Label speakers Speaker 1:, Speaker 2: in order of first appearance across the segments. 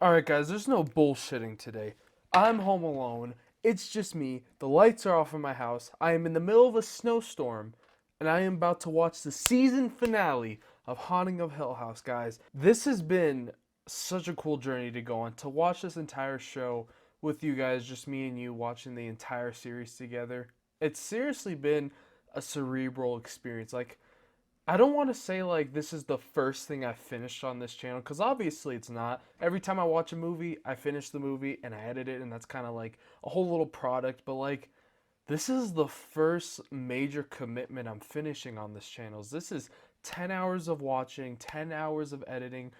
Speaker 1: Alright, guys, there's no bullshitting today. I'm home alone. It's just me. The lights are off in my house. I am in the middle of a snowstorm, and I am about to watch the season finale of Haunting of Hill House, guys. This has been such a cool journey to go on. To watch this entire show with you guys, just me and you watching the entire series together. It's seriously been a cerebral experience. Like, I don't want to say like this is the first thing I finished on this channel because obviously it's not. Every time I watch a movie, I finish the movie and I edit it, and that's kind of like a whole little product. But like, this is the first major commitment I'm finishing on this channel. This is 10 hours of watching, 10 hours of editing,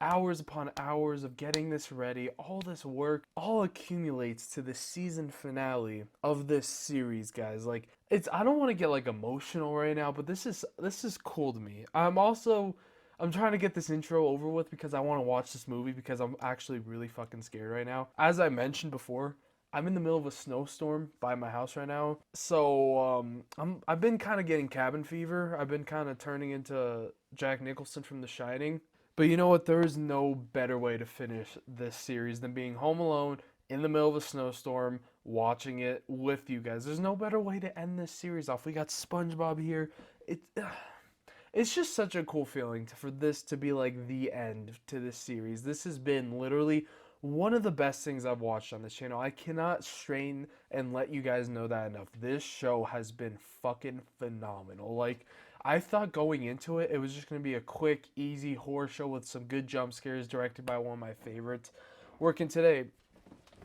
Speaker 1: hours upon hours of getting this ready. All this work all accumulates to the season finale of this series, guys. Like, it's I don't want to get like emotional right now, but this is cool to me. I'm trying to get this intro over with because I want to watch this movie because I'm actually really fucking scared right now. As I mentioned before, I'm in the middle of a snowstorm by my house right now. So I've been kind of getting cabin fever. I've been kind of turning into Jack Nicholson from The Shining. But you know what? There is no better way to finish this series than being home alone in the middle of a snowstorm, watching it with you guys. There's no better way to end this series off. We got SpongeBob here. It, it's just such a cool feeling for this to be like the end to this series. This has been literally one of the best things I've watched on this channel. I cannot strain and let you guys know that enough. This show has been fucking phenomenal. Like, I thought going into it, it was just going to be a quick, easy horror show with some good jump scares directed by one of my favorites working today.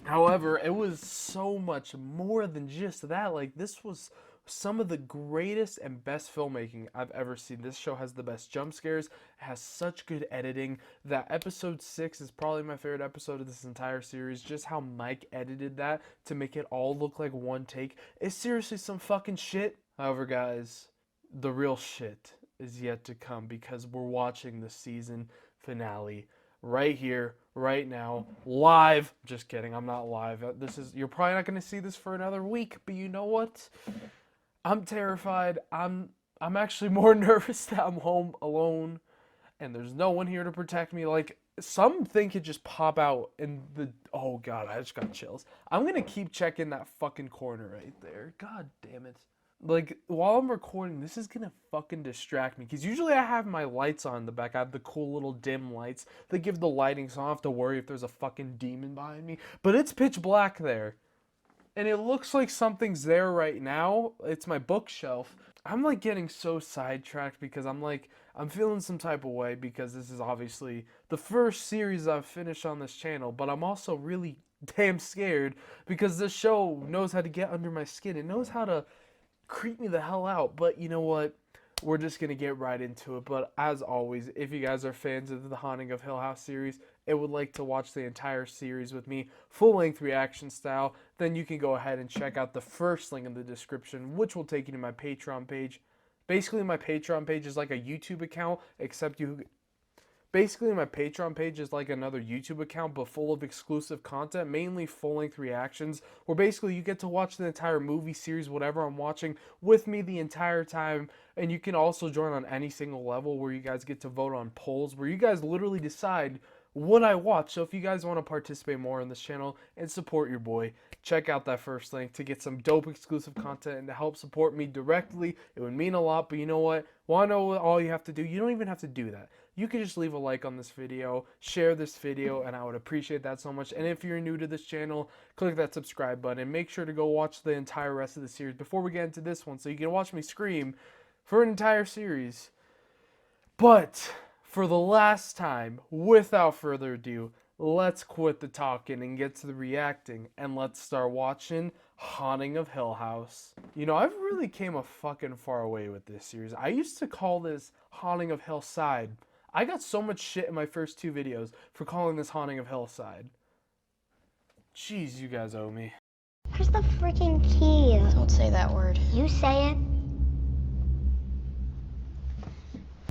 Speaker 1: However, it was so much more than just that. Like, this was some of the greatest and best filmmaking I've ever seen. This show has the best jump scares, it has such good editing. That episode 6 is probably my favorite episode of this entire series. Just how Mike edited that to make it all look like one take is seriously some fucking shit. However, guys, the real shit is yet to come because we're watching the season finale right here, right now, live. Just kidding, I'm not live. You're probably not going to see this for another week, but you know what? I'm terrified. I'm actually more nervous that I'm home alone and there's no one here to protect me. Like, something could just pop out in the oh god, I just got chills. I'm going to keep checking that fucking corner right there. God damn it. Like, while I'm recording, this is gonna fucking distract me. Because usually I have my lights on in the back. I have the cool little dim lights that give the lighting so I don't have to worry if there's a fucking demon behind me. But it's pitch black there. And it looks like something's there right now. It's my bookshelf. I'm like getting so sidetracked because I'm feeling some type of way because this is obviously the first series I've finished on this channel. But I'm also really damn scared because this show knows how to get under my skin. It knows how to creep me the hell out. But you know what? We're just going to get right into it. But as always, if you guys are fans of the Haunting of Hill House series and would like to watch the entire series with me, full-length reaction style, then you can go ahead and check out the first link in the description, which will take you to my Patreon page. Basically, my Patreon page is like a YouTube account, except Basically, my Patreon page is like another YouTube account, but full of exclusive content, mainly full-length reactions, where basically you get to watch the entire movie series, whatever I'm watching, with me the entire time, and you can also join on any single level where you guys get to vote on polls, where you guys literally decide what I watch. So if you guys want to participate more on this channel and support your boy, check out that first link to get some dope exclusive content and to help support me directly. It would mean a lot, but you know what? Want to know what all you have to do? You don't even have to do that. You can just leave a like on this video, share this video, and I would appreciate that so much. And if you're new to this channel, click that subscribe button and make sure to go watch the entire rest of the series before we get into this one so you can watch me scream for an entire series. But for the last time, without further ado, let's quit the talking and get to the reacting, and let's start watching Haunting of Hill House. You know, I've really came a fucking far away with this series. I used to call this Haunting of Hillside. I got so much shit in my first 2 videos for calling this Haunting of Hillside. Jeez, you guys owe me.
Speaker 2: Where's the freaking key?
Speaker 3: Don't say that word.
Speaker 2: You say it.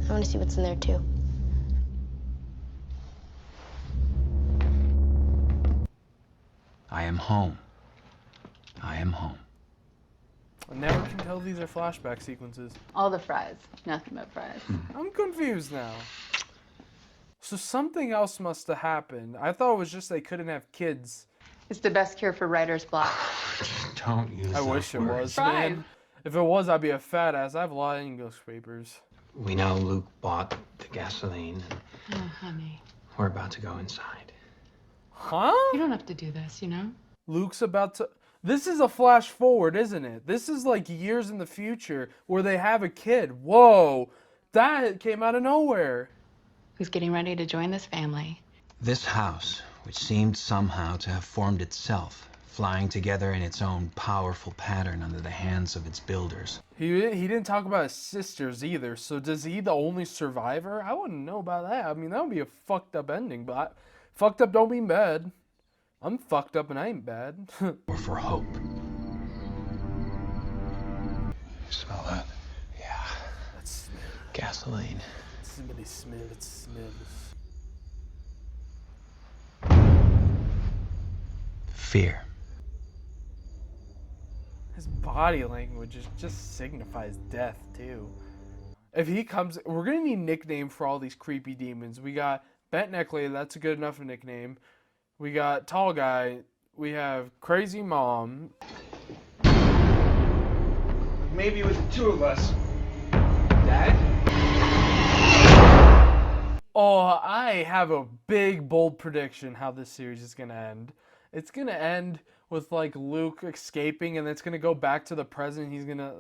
Speaker 3: I want to see what's in there too.
Speaker 4: I am home. I am home.
Speaker 1: I never can tell these are flashback sequences.
Speaker 5: All the fries. Nothing but fries.
Speaker 1: I'm confused now. So something else must have happened. I thought it was just they couldn't have kids.
Speaker 5: It's the best cure for writer's block.
Speaker 4: Don't use
Speaker 1: I
Speaker 4: those
Speaker 1: wish it
Speaker 4: words.
Speaker 1: was,
Speaker 5: Tried.
Speaker 1: man. If it was, I'd be a fat ass. I have a lot of English papers.
Speaker 4: We know Luke bought the gasoline, and
Speaker 5: Oh, honey.
Speaker 4: we're about to go inside.
Speaker 1: Huh?
Speaker 5: You don't have to do this, you know?
Speaker 1: Luke's about to... This is a flash forward, isn't it? This is like years in the future where they have a kid. Whoa. That came out of nowhere.
Speaker 5: Who's getting ready to join this family?
Speaker 4: This house, which seemed somehow to have formed itself, flying together in its own powerful pattern under the hands of its builders.
Speaker 1: He didn't talk about his sisters either. So does he the only survivor? I wouldn't know about that. I mean, that would be a fucked up ending, but fucked up don't mean bad. I'm fucked up and I ain't bad.
Speaker 4: Or for hope.
Speaker 6: You smell that?
Speaker 4: Yeah,
Speaker 1: That's
Speaker 4: gasoline.
Speaker 1: Smitty Smith. It's Smith.
Speaker 4: Fear.
Speaker 1: His body language just signifies death too. If he comes, we're gonna need a nickname for all these creepy demons. We got Bent Neckley, that's a good enough nickname. We got Tall Guy. We have Crazy Mom.
Speaker 6: Maybe with the two of us.
Speaker 4: Dad?
Speaker 1: Oh, I have a big, bold prediction how this series is gonna end. It's gonna end with like Luke escaping, and then it's gonna go back to the present. He's gonna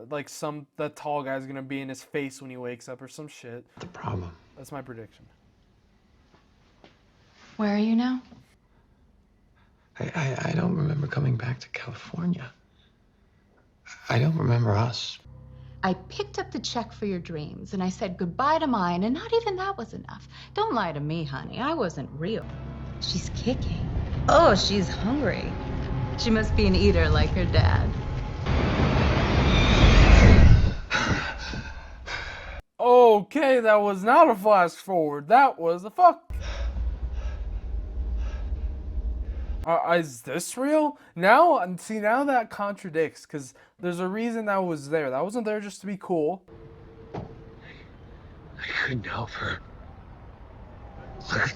Speaker 1: the tall guy's gonna be in his face when he wakes up or some shit.
Speaker 4: The problem.
Speaker 1: That's my prediction.
Speaker 5: Where are you now?
Speaker 6: I don't remember coming back to California. I don't remember us.
Speaker 7: I picked up the check for your dreams and I said goodbye to mine, and not even that was enough. Don't lie to me, honey. I wasn't real. She's kicking. Oh, she's hungry. She must be an eater like her dad.
Speaker 1: Okay, that was not a flash forward. That was a fuck. Is this real? Now that contradicts, because there's a reason that was there. That wasn't there just to be cool.
Speaker 6: I couldn't help her.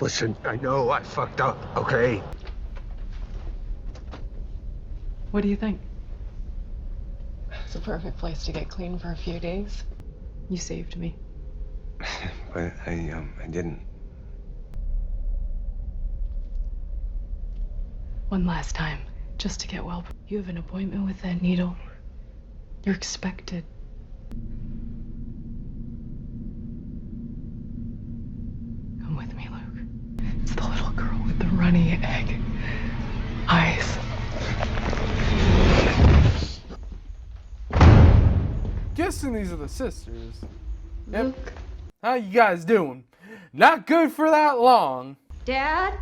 Speaker 6: Listen, I know I fucked up, okay?
Speaker 5: What do you think? It's a perfect place to get clean for a few days. You saved me.
Speaker 6: But I didn't.
Speaker 5: One last time, just to get well. You have an appointment with that needle. You're expected. Come with me, Luke. It's the little girl with the runny egg eyes.
Speaker 1: Guessing these are the sisters. Yep.
Speaker 5: Luke.
Speaker 1: How you guys doing? Not good for that long.
Speaker 7: Dad?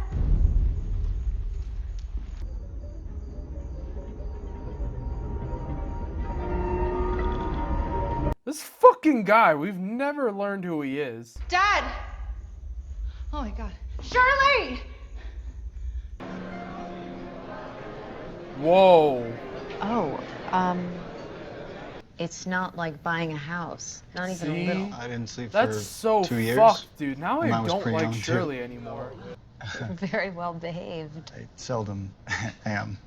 Speaker 1: This fucking guy, we've never learned who he is.
Speaker 7: Dad! Oh my God. Shirley!
Speaker 1: Whoa.
Speaker 8: Oh, it's not like buying a house. Not even
Speaker 1: See?
Speaker 8: a little.
Speaker 9: I didn't sleep
Speaker 1: That's
Speaker 9: for
Speaker 1: so
Speaker 9: 2 years.
Speaker 1: fucked, dude. Now
Speaker 9: And
Speaker 1: I
Speaker 9: I was
Speaker 1: don't
Speaker 9: pretty
Speaker 1: like
Speaker 9: young, too.
Speaker 1: Shirley anymore.
Speaker 8: Very well behaved.
Speaker 9: I seldom am.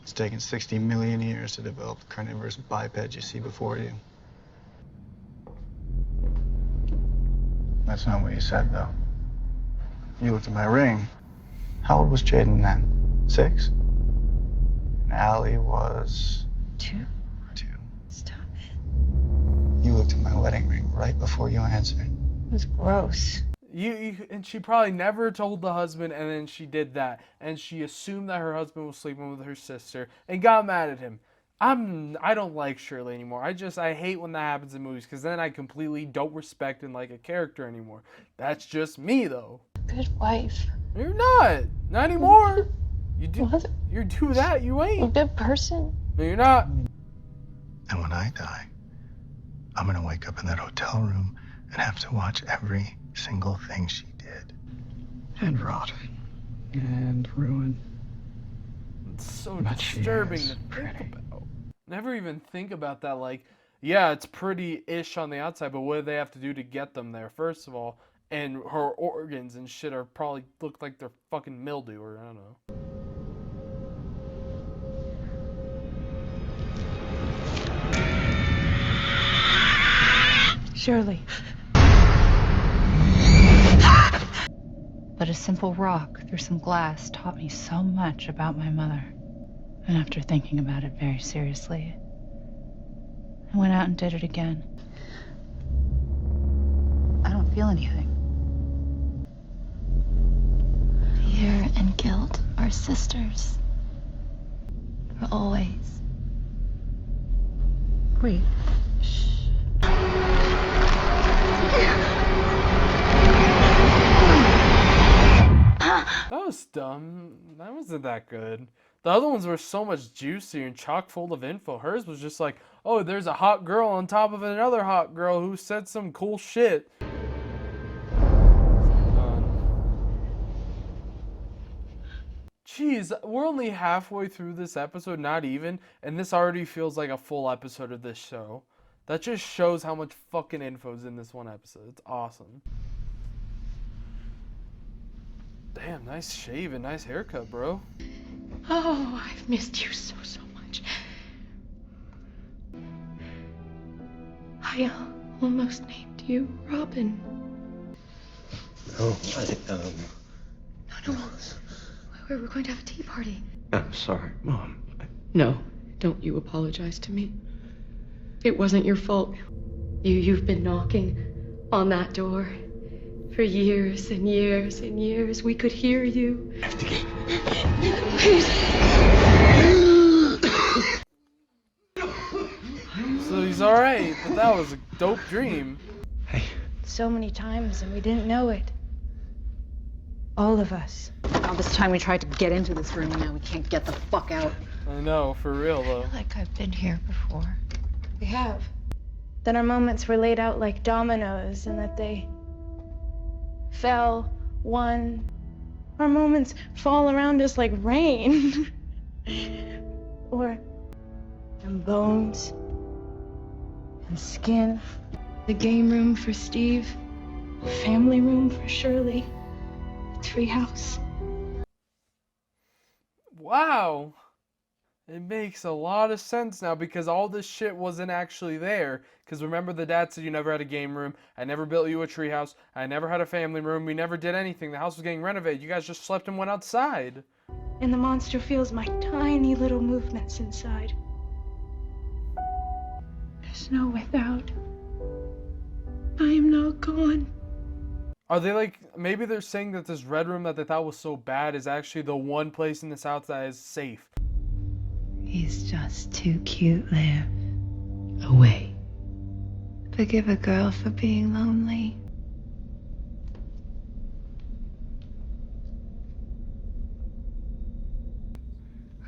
Speaker 9: It's taken 60 million years to develop the carnivorous biped you see before you. That's not what you said, though. You looked at my ring. How old was Jaden then? 6? And Allie was
Speaker 8: 2?
Speaker 9: 2.
Speaker 8: Stop it.
Speaker 9: You looked at my wedding ring right before you answered.
Speaker 8: It was gross.
Speaker 1: And she probably never told the husband, and then she did that, and she assumed that her husband was sleeping with her sister and got mad at him. I don't like Shirley anymore. I hate when that happens in movies, because then I completely don't respect and like a character anymore. That's just me though.
Speaker 5: Good wife.
Speaker 1: You're not anymore. You do
Speaker 5: What?
Speaker 1: you do that, you ain't.
Speaker 5: Good person.
Speaker 1: No, you're not.
Speaker 9: And when I die, I'm gonna wake up in that hotel room and have to watch every single thing she did. And rot. And ruin.
Speaker 1: It's so
Speaker 9: But she
Speaker 1: disturbing
Speaker 9: is
Speaker 1: to think
Speaker 9: pretty.
Speaker 1: about. Never even think about that. Like, yeah, it's pretty-ish on the outside, but what do they have to do to get them there? First of all, and her organs and shit are probably look like they're fucking mildew or I don't know.
Speaker 7: Shirley. But a simple rock through some glass taught me so much about my mother. And after thinking about it very seriously, I went out and did it again. I don't feel anything.
Speaker 2: Fear and guilt are sisters. For always.
Speaker 7: Wait.
Speaker 1: That was dumb. That wasn't that good. The other ones were so much juicier and chock full of info. Hers was just like, oh, there's a hot girl on top of another hot girl who said some cool shit. Jeez, we're only halfway through this episode, not even, and this already feels like a full episode of this show. That just shows how much fucking info is in this one episode. It's awesome. Damn, nice shave and nice haircut, bro.
Speaker 5: Oh, I've missed you so much. I almost named you Robin.
Speaker 6: No,
Speaker 5: No. We're going to have a tea party.
Speaker 6: I'm sorry, Mom.
Speaker 5: No, don't you apologize to me. It wasn't your fault. You've been knocking on that door for years and years and years. We could hear you.
Speaker 6: I have to get.
Speaker 1: So he's alright, but that was a dope dream.
Speaker 6: Hey.
Speaker 7: So many times and we didn't know it. All of us.
Speaker 8: All this time we tried to get into this room, and now we can't get the fuck out.
Speaker 1: I know, for real though.
Speaker 7: Like I've been here before.
Speaker 5: We have.
Speaker 2: That our moments were laid out like dominoes and that they fell one. Our moments fall around us like rain. Or and bones and skin. The game room for Steve. The family room for Shirley. The treehouse.
Speaker 1: Wow. It makes a lot of sense now because all this shit wasn't actually there. Because remember the dad said you never had a game room. I never built you a treehouse. I never had a family room. We never did anything. The house was getting renovated. You guys just slept and went outside.
Speaker 2: And the monster feels my tiny little movements inside. There's no way out. I am not gone.
Speaker 1: Are they like, maybe they're saying that this red room that they thought was so bad is actually the one place in this house that is safe.
Speaker 7: He's just too cute there. Away. Forgive a girl for being lonely.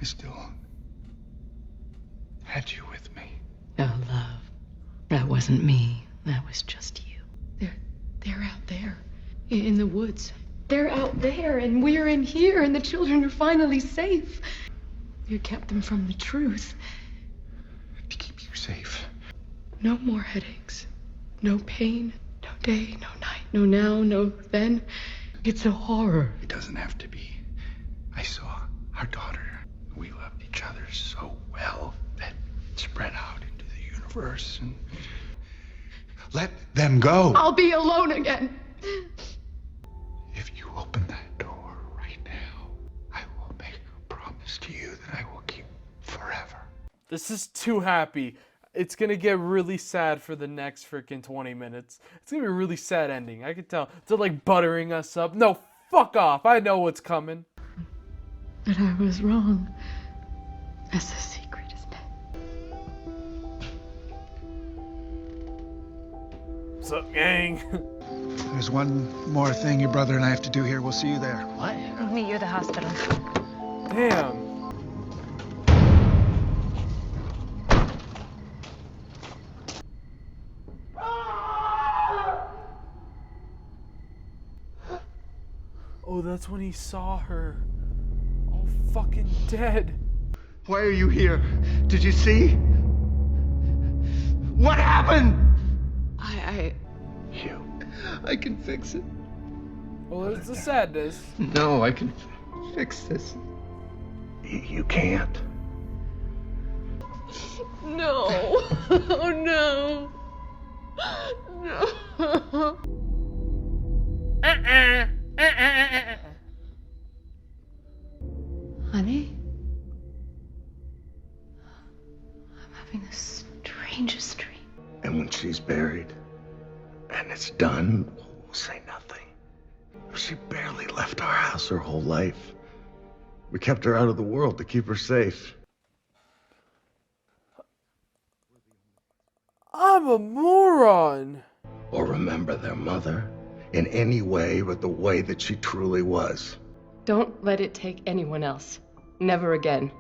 Speaker 9: I still had you with me.
Speaker 5: Oh, love. That wasn't me. That was just you. They're out there. In the woods. They're out there, and we're in here, and the children are finally safe. You kept them from the truth.
Speaker 9: To keep you safe.
Speaker 5: No more headaches. No pain. No day, no night. No now, no then. It's a horror.
Speaker 9: It doesn't have to be. I saw our daughter. We loved each other so well that it spread out into the universe and let them go.
Speaker 5: I'll be alone again.
Speaker 9: If you open that door right now, I will make a promise to you that I will keep forever.
Speaker 1: This is too happy. It's gonna get really sad for the next freaking 20 minutes. It's gonna be a really sad ending. I can tell. They're like buttering us up. No, fuck off. I know what's coming.
Speaker 5: But I was wrong. As the secret is dead.
Speaker 1: What's up, gang?
Speaker 9: There's one more thing your brother and I have to do here. We'll see you there.
Speaker 8: What? I'll meet you at the hospital.
Speaker 1: Damn. Oh, that's when he saw her. All fucking dead.
Speaker 9: Why are you here? Did you see? What happened?
Speaker 5: I
Speaker 9: You
Speaker 6: I can fix it.
Speaker 1: Well, there's the sadness.
Speaker 6: No, I can fix this.
Speaker 9: You can't.
Speaker 5: No. Oh, no. No. Honey? I'm having the strangest dream.
Speaker 9: And when she's buried and it's done, we'll say nothing. She barely left our house her whole life. We kept her out of the world to keep her safe.
Speaker 1: I'm a moron.
Speaker 9: Or remember their mother in any way but the way that she truly was.
Speaker 5: Don't let it take anyone else. Never again.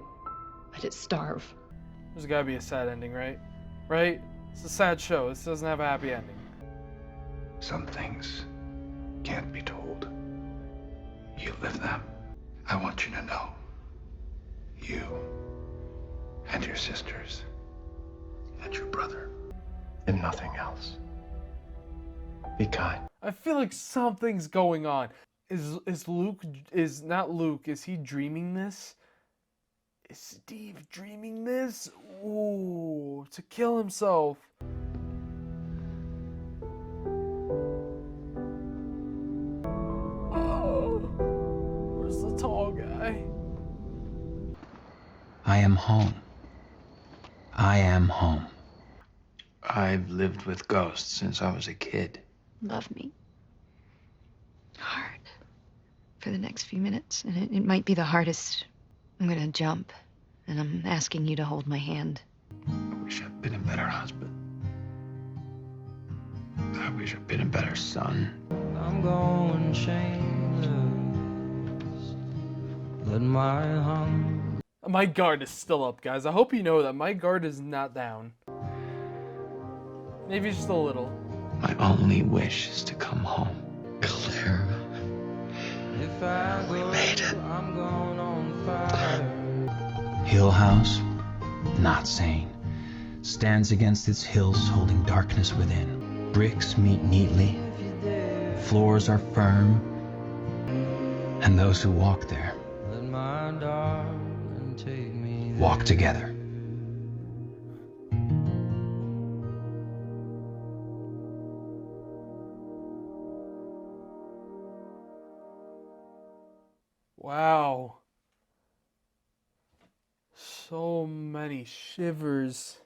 Speaker 5: Let it starve.
Speaker 1: There's gotta be a sad ending, right? Right? It's a sad show. This doesn't have a happy ending.
Speaker 9: Some things can't be told. You live them. I want you to know. You and your sisters and your brother. And nothing else. Be kind.
Speaker 1: I feel like something's going on. Is Luke, is not Luke, is he dreaming this? Is Steve dreaming this? Ooh, to kill himself. Oh, where's the tall guy?
Speaker 4: I am home. I am home.
Speaker 6: I've lived with ghosts since I was a kid.
Speaker 5: Love me. Hard. For the next few minutes. And it might be the hardest. I'm gonna jump. And I'm asking you to hold my hand.
Speaker 6: I wish I'd been a better husband. I wish I'd been a better son.
Speaker 10: I'm going shameless. Let my hunger.
Speaker 1: My guard is still up, guys. I hope you know that my guard is not down. Maybe just a little.
Speaker 6: My only wish is to come home. Clara.
Speaker 10: If I
Speaker 6: We made it.
Speaker 10: I'm going on fire.
Speaker 4: Hillhouse, not sane, stands against its hills holding darkness within. Bricks meet neatly, floors are firm, and those who walk there
Speaker 10: Let my darling take me
Speaker 4: walk
Speaker 10: there.
Speaker 4: together.
Speaker 1: Wow. So many shivers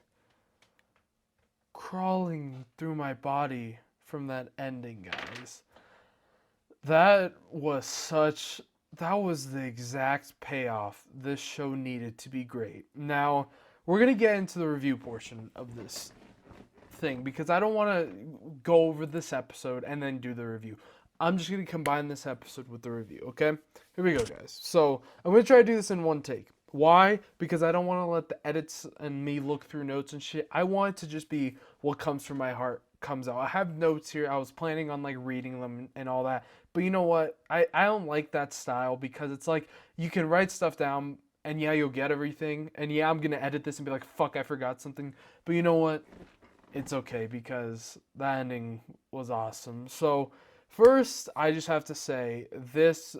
Speaker 1: crawling through my body from that ending, guys. That was the exact payoff this show needed to be great. Now, we're going to get into the review portion of this thing because I don't want to go over this episode and then do the review. I'm just going to combine this episode with the review, okay? Here we go, guys. So, I'm going to try to do this in one take. Why? Because I don't want to let the edits and me look through notes and shit. I want it to just be what comes from my heart comes out. I have notes here. I was planning on, like, reading them and all that. But you know what? I don't like that style because it's like you can write stuff down and yeah, you'll get everything. And yeah, I'm going to edit this and be like, fuck, I forgot something. But you know what? It's okay because the ending was awesome. So, first, I just have to say, this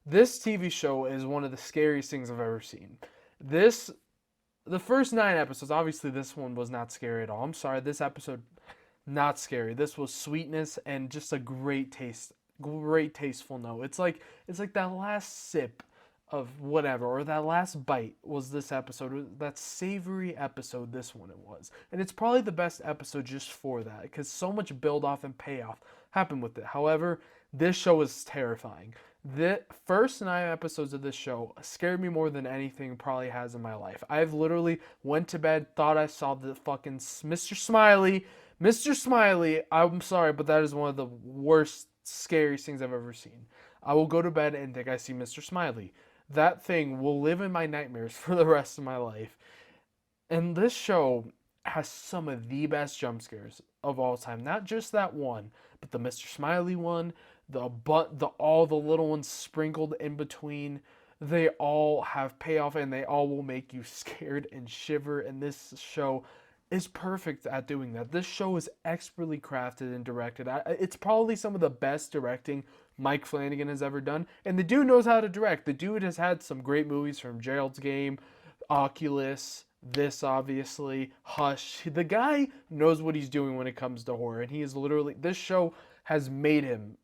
Speaker 1: TV show is one of the scariest things I've ever seen. The first 9 episodes, obviously this one was not scary at all. I'm sorry, this episode, not scary. This was sweetness and just a great tasteful note. It's like that last sip of whatever, or that last bite was this episode. That savory episode, this one it was. And it's probably the best episode just for that, because so much build-off and payoff happened with it. However, this show is terrifying. The first 9 episodes of this show scared me more than anything probably has in my life. I've literally went to bed, thought I saw the fucking Mr. Smiley. Mr. Smiley, I'm sorry, but that is one of the worst, scariest things I've ever seen. I will go to bed and think I see Mr. Smiley. That thing will live in my nightmares for the rest of my life. And this show has some of the best jump scares of all time. Not just that one, but the Mr. Smiley one, all the little ones sprinkled in between. They all have payoff and they all will make you scared and shiver. And this show is perfect at doing that. This show is expertly crafted and directed. It's probably some of the best directing Mike Flanagan has ever done. And the dude knows how to direct. The dude has had some great movies from Gerald's Game, Oculus, this obviously, Hush. The guy knows what he's doing when it comes to horror. And he is literally, this show has made him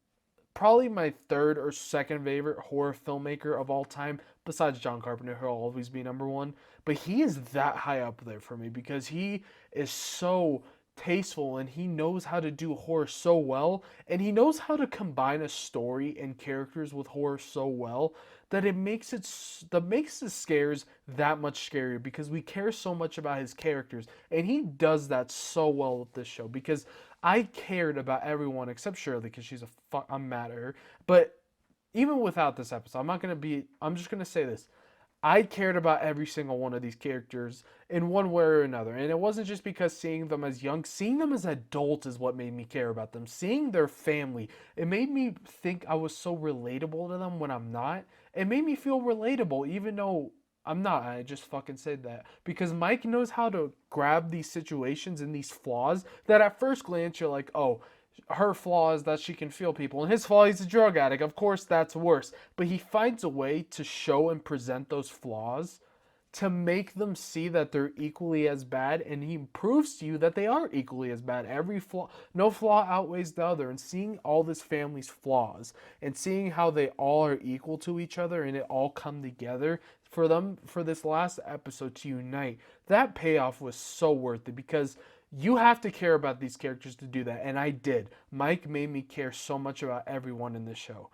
Speaker 1: probably my third or second favorite horror filmmaker of all time, besides John Carpenter, who'll always be number one. But he is that high up there for me because he is so tasteful and he knows how to do horror so well, and he knows how to combine a story and characters with horror so well that makes the scares that much scarier because we care so much about his characters, and he does that so well with this show because I cared about everyone except Shirley because she's I'm mad at her. But even without this episode, I'm just gonna say this. I cared about every single one of these characters in one way or another. And it wasn't just because seeing them as young, seeing them as adults is what made me care about them. Seeing their family, it made me think I was so relatable to them when I'm not. It made me feel relatable even though I'm not. I just fucking said that. Because Mike knows how to grab these situations and these flaws that at first glance you're like, oh, her flaw is that she can feel people, and his flaw, he's a drug addict. Of course, that's worse. But he finds a way to show and present those flaws to make them see that they're equally as bad, and he proves to you that they are equally as bad. Every flaw, no flaw outweighs the other, and seeing all this family's flaws and seeing how they all are equal to each other and it all come together for them for this last episode to unite, that payoff was so worth it because you have to care about these characters to do that, and I did. Mike made me care so much about everyone in this show.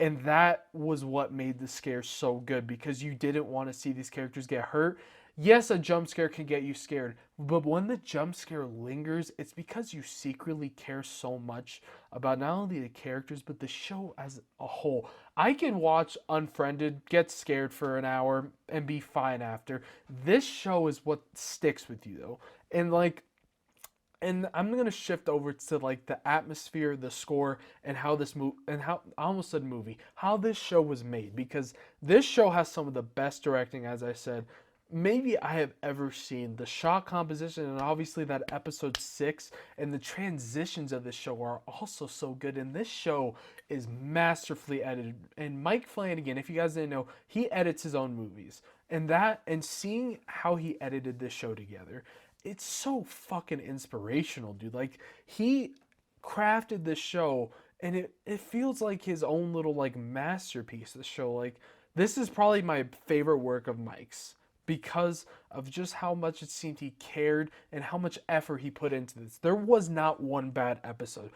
Speaker 1: And that was what made the scare so good, because you didn't want to see these characters get hurt. Yes, a jump scare can get you scared, but when the jump scare lingers, it's because you secretly care so much about not only the characters, but the show as a whole. I can watch Unfriended, get scared for an hour, and be fine after. This show is what sticks with you, though. And I'm gonna shift over to like the atmosphere, the score, and how this I almost said movie, how this show was made, because this show has some of the best directing, as I said, maybe I have ever seen. The shot composition, and obviously that episode 6 and the transitions of this show are also so good. And this show is masterfully edited. And Mike Flanagan, if you guys didn't know, he edits his own movies, and seeing how he edited this show together, it's so fucking inspirational, dude. Like, he crafted this show, and it feels like his own little, like, masterpiece, this show. Like, this is probably my favorite work of Mike's because of just how much it seemed he cared and how much effort he put into this. There was not one bad episode.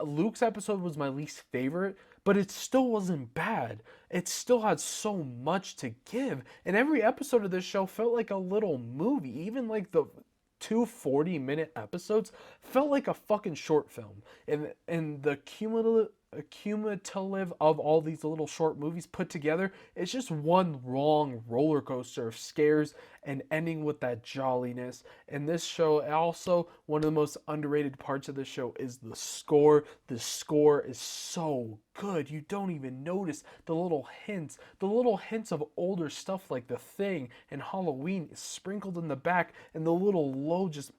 Speaker 1: Luke's episode was my least favorite, but it still wasn't bad. It still had so much to give. And every episode of this show felt like a little movie. Even like the 2 40-minute episodes felt like a fucking short film. And the cumulative of all these little short movies put together, it's just one long roller coaster of scares and ending with that jolliness. And this show, also one of the most underrated parts of the show is the score. The score is so good, you don't even notice the little hints of older stuff like The Thing and Halloween is sprinkled in the back, and the little low just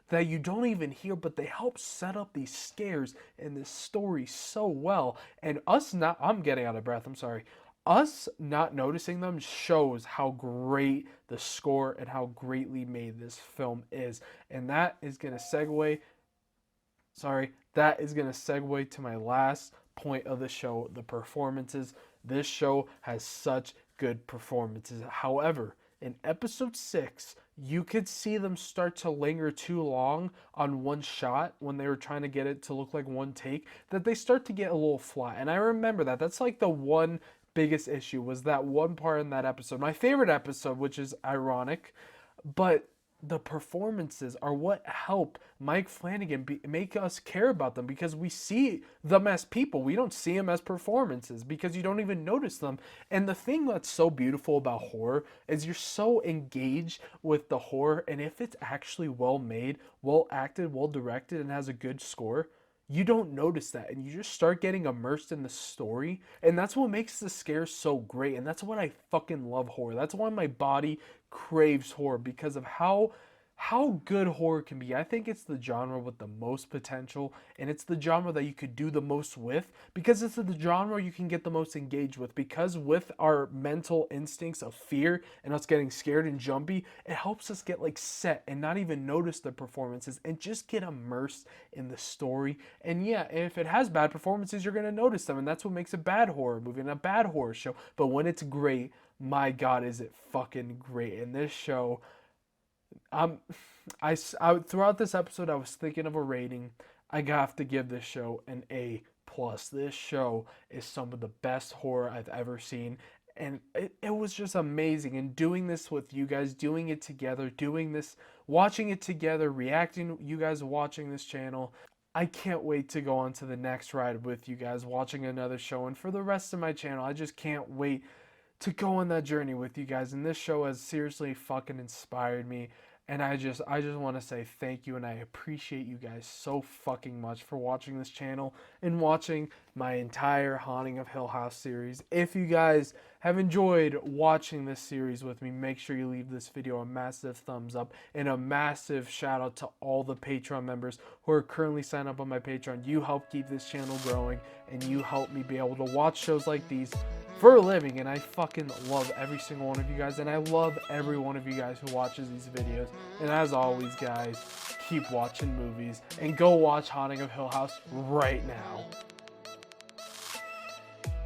Speaker 1: that you don't even hear, but they help set up these scares and this story so well. And I'm getting out of breath, I'm sorry. Us not noticing them shows how great the score and how greatly made this film is. And that is going to segue to my last point of the show, the performances. This show has such good performances. However, in episode 6, you could see them start to linger too long on one shot when they were trying to get it to look like one take, that they start to get a little flat. And I remember that. That's like the one biggest issue, was that one part in that episode. My favorite episode, which is ironic, but the performances are what help Mike Flanagan make us care about them, because we see them as people. We don't see them as performances because you don't even notice them. And the thing that's so beautiful about horror is you're so engaged with the horror, and if it's actually well made, well acted, well directed, and has a good score, you don't notice that, and you just start getting immersed in the story, and that's what makes the scares so great, and that's what I fucking love horror. That's why my body craves horror, because of how good horror can be. I think it's the genre with the most potential, and it's the genre that you could do the most with, because it's the genre you can get the most engaged with, because with our mental instincts of fear and us getting scared and jumpy, it helps us get like set and not even notice the performances and just get immersed in the story. And yeah, if it has bad performances, you're going to notice them, and that's what makes a bad horror movie and a bad horror show. But when it's great, my God, is it fucking great. And this show, I throughout this episode, I was thinking of a rating. I have to give this show an A+. This show is some of the best horror I've ever seen, and it was just amazing. And doing this with you guys, doing it together, doing this, watching it together, reacting, you guys watching this channel, I can't wait to go on to the next ride with you guys, watching another show. And for the rest of my channel, I just can't wait to go on that journey with you guys. And this show has seriously fucking inspired me. And I just want to say thank you, and I appreciate you guys so fucking much for watching this channel and watching my entire Haunting of Hill House series. If you guys have enjoyed watching this series with me, make sure you leave this video a massive thumbs up, and a massive shout out to all the Patreon members who are currently signed up on my Patreon. You help keep this channel growing, and you help me be able to watch shows like these for a living, and I fucking love every single one of you guys, and I love every one of you guys who watches these videos. And as always, guys, keep watching movies, and go watch Haunting of Hill House right now.